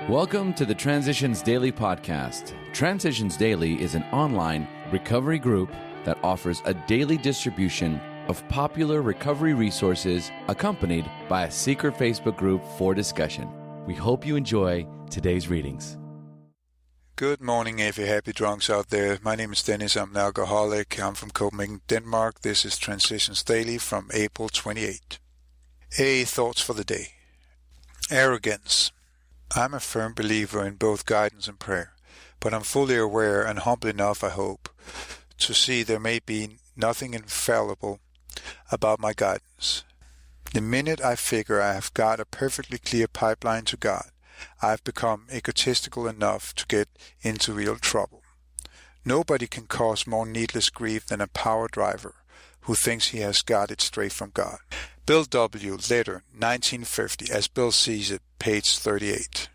Welcome to the Transitions Daily podcast. Transitions Daily is an online recovery group that offers a daily distribution of popular recovery resources accompanied by a secret Facebook group for discussion. We hope you enjoy today's readings. Good morning, AV Happy Drunks out there. My name is Dennis. I'm an alcoholic. I'm from Copenhagen, Denmark. This is Transitions Daily from April 28. Thoughts for the day. Arrogance. I'm a firm believer in both guidance and prayer, but I'm fully aware and humble enough, I hope, to see there may be nothing infallible about my guidance. The minute I figure I have got a perfectly clear pipeline to God, I've become egotistical enough to get into real trouble. Nobody can cause more needless grief than a power driver who thinks he has got it straight from God. Bill W., letter 1950, as Bill sees it, page 38.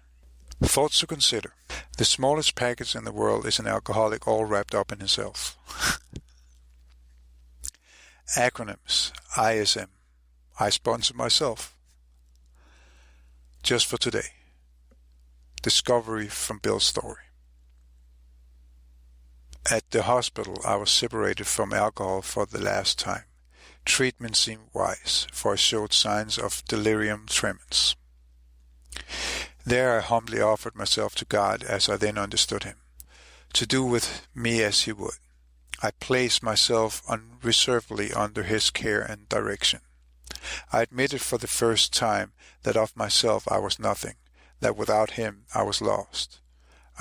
Thoughts to consider. The smallest package in the world is an alcoholic all wrapped up in himself. Acronyms. ISM. I sponsor myself. Just for today. Discovery from Bill's story. At the hospital, I was separated from alcohol for the last time. Treatment seemed wise, for I showed signs of delirium tremens. There I humbly offered myself to God as I then understood him, to do with me as he would. I placed myself unreservedly under his care and direction. I admitted for the first time that of myself I was nothing, that without him I was lost.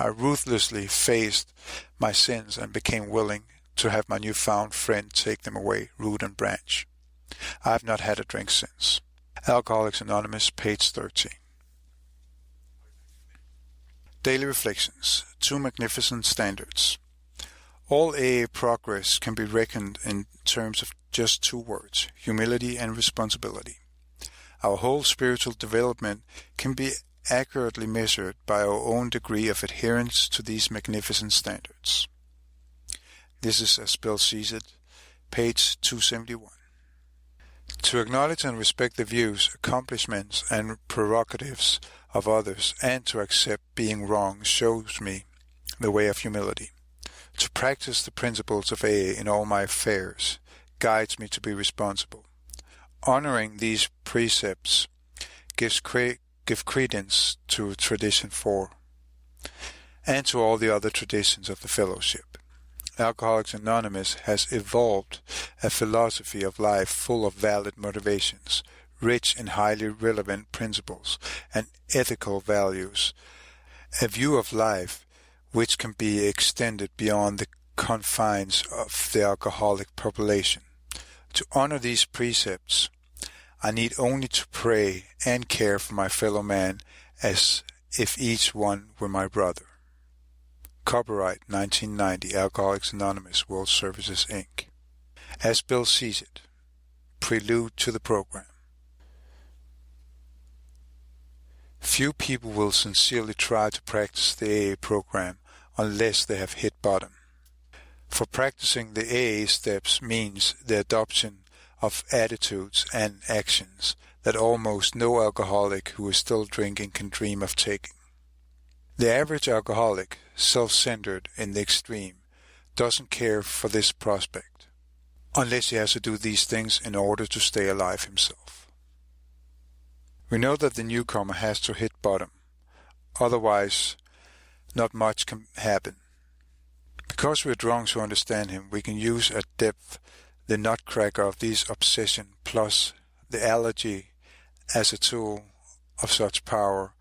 I ruthlessly faced my sins and became willing to have my newfound friend take them away, root and branch. I have not had a drink since. Alcoholics Anonymous, page 13. Daily Reflections. Two magnificent standards. All AA progress can be reckoned in terms of just two words, humility and responsibility. Our whole spiritual development can be accurately measured by our own degree of adherence to these magnificent standards. This is as Bill sees it, page 271. To acknowledge and respect the views, accomplishments, and prerogatives of others, and to accept being wrong shows me the way of humility. To practice the principles of AA in all my affairs guides me to be responsible. Honoring these precepts give credence to Tradition 4 and to all the other traditions of the fellowship. Alcoholics Anonymous has evolved a philosophy of life full of valid motivations, rich in highly relevant principles and ethical values, a view of life which can be extended beyond the confines of the alcoholic population. To honor these precepts, I need only to pray and care for my fellow man as if each one were my brother. Copyright 1990, Alcoholics Anonymous, World Services, Inc. As Bill sees it. Prelude to the program. Few people will sincerely try to practice the AA program unless they have hit bottom. For practicing the AA steps means the adoption of attitudes and actions that almost no alcoholic who is still drinking can dream of taking. The average alcoholic, self-centered in the extreme, doesn't care for this prospect, unless he has to do these things in order to stay alive himself. We know that the newcomer has to hit bottom, otherwise not much can happen. Because we're drunks who understand him, we can use at depth the nutcracker of these obsession plus the allergy as a tool of such power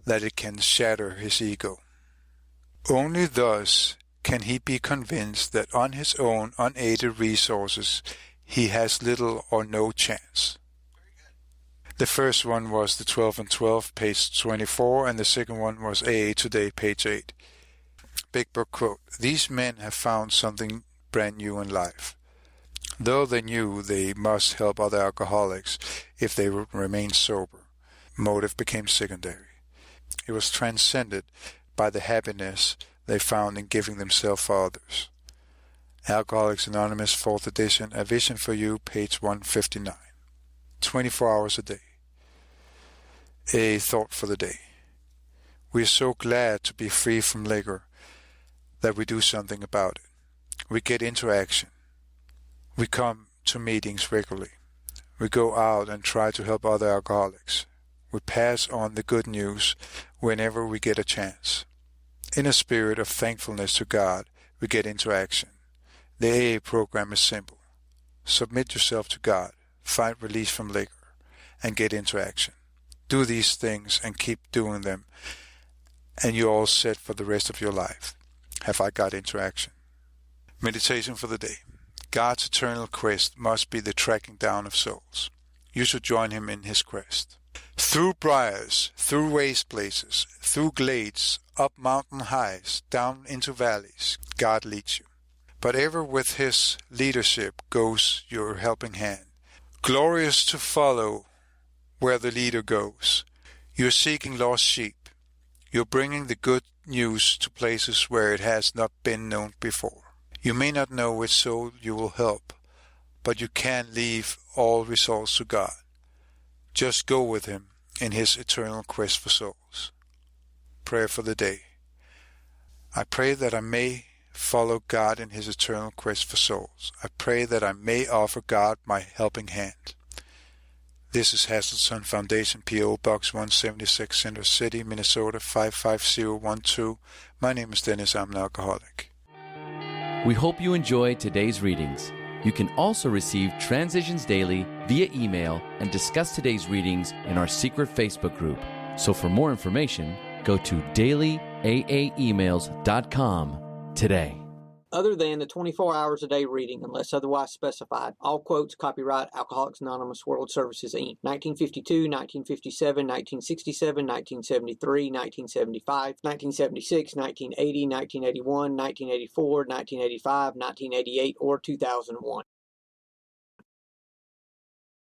that it can shatter his ego. Only thus can he be convinced that on his own unaided resources he has little or no chance. The first one was the 12 and 12, page 24, and the second one was AA Today, page 8. Big Book quote, "These men have found something brand new in life. Though they knew they must help other alcoholics if they would remain sober, motive became secondary. It was transcended by the happiness they found in giving themselves for others." Alcoholics Anonymous, 4th edition, A Vision for You, page 159. 24 hours a day. A thought for the day. We are so glad to be free from liquor that we do something about it. We get into action. We come to meetings regularly. We go out and try to help other alcoholics. We pass on the good news whenever we get a chance. In a spirit of thankfulness to God, we get into action. The AA program is simple. Submit yourself to God, find release from liquor, and get into action. Do these things and keep doing them, and you're all set for the rest of your life. Have I got into action? Meditation for the day. God's eternal quest must be the tracking down of souls. You should join him in his quest. Through briars, through waste places, through glades, up mountain heights, down into valleys, God leads you. But ever with his leadership goes your helping hand. Glorious to follow where the leader goes. You're seeking lost sheep. You're bringing the good news to places where it has not been known before. You may not know which soul you will help, but you can leave all results to God. Just go with him in his eternal quest for souls. Prayer for the day. I pray that I may follow God in his eternal quest for souls. I pray that I may offer God my helping hand. This is Hasselson Foundation, P.O. Box 176, Center City, Minnesota 55012. My name is Dennis. I'm an alcoholic. We hope you enjoyed today's readings. You can also receive Transitions Daily via email and discuss today's readings in our secret Facebook group. So for more information, go to dailyaaemails.com today. Other than the 24 hours a day reading, unless otherwise specified, all quotes copyright Alcoholics Anonymous World Services, Inc. 1952, 1957, 1967, 1973, 1975, 1976, 1980, 1981, 1984, 1985, 1988, or 2001.